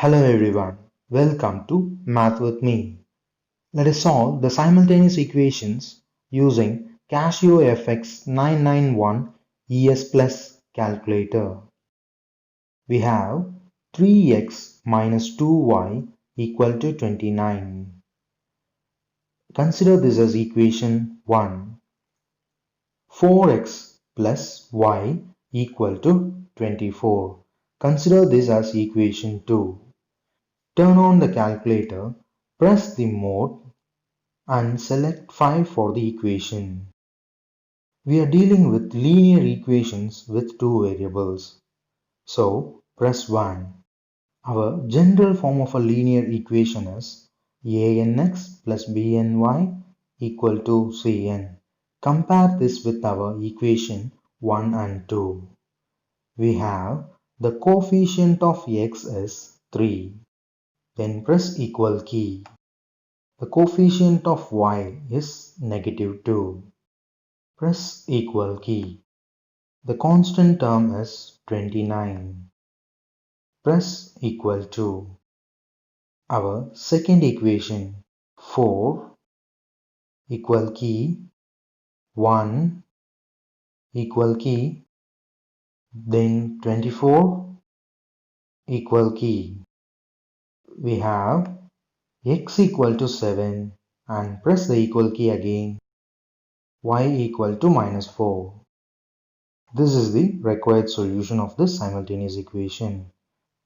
Hello everyone, welcome to Math with me. Let us solve the simultaneous equations using Casio FX 991 ES Plus calculator. We have 3x minus 2y equal to 29. Consider this as equation 1. 4x plus y equal to 24. Consider this as equation 2. Turn on the calculator, press the mode and select 5 for the equation. We are dealing with linear equations with two variables. So press 1. Our general form of a linear equation is anx plus bny equal to cn. Compare this with our equation 1 and 2. We have the coefficient of x is 3. Then press equal key. The coefficient of y is negative 2. Press equal key. The constant term is 29. Press equal to. Our second equation 4 equal key 1 equal key, then 24 equal key. We have x equal to 7 and press the equal key again, y equal to minus 4. This is the required solution of this simultaneous equation.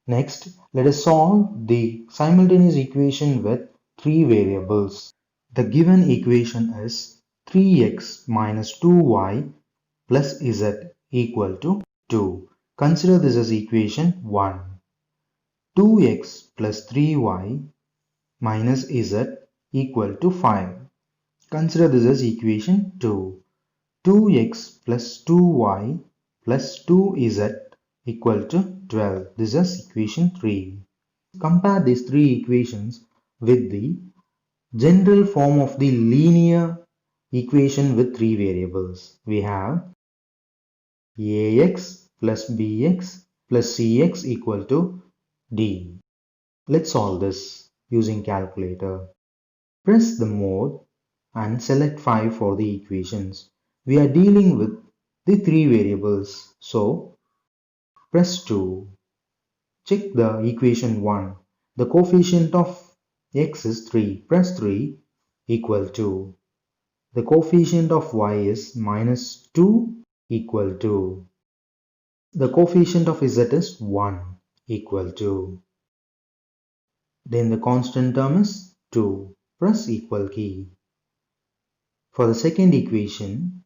Next, let us solve the simultaneous equation with three variables. The given equation is 3x minus 2y plus z equal to 2. Consider this as equation 1. 2x plus 3y minus z equal to 5. Consider this as equation 2. 2x plus 2y plus 2z equal to 12. This is equation 3. Compare these three equations with the general form of the linear equation with three variables. We have ax plus bx plus cx equal to d. Let's solve this using calculator. Press the mode and select 5 for the equations. We are dealing with the three variables, so press 2. Check the equation 1. The coefficient of x is 3. Press 3 equal to. The coefficient of y is minus 2 equal to. The coefficient of z is 1 equal to. Then the constant term is 2. Press equal key. For the second equation,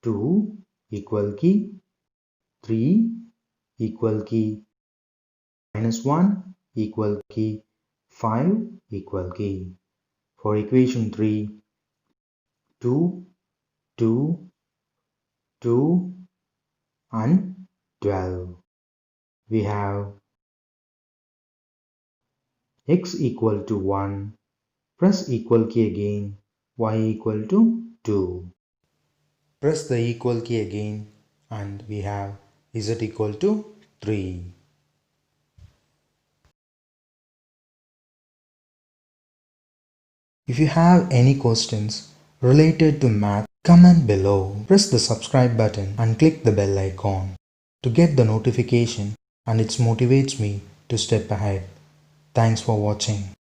2 equal key, 3 equal key, minus 1 equal key, 5 equal key. For equation 3, 2, 2, 2 and 12. We have x equal to 1. Press equal key again. Y equal to 2. Press the equal key again and we have z equal to 3. If you have any questions related to math, comment below. Press the subscribe button and click the bell icon to get the notification, and it motivates me to step ahead. Thanks for watching.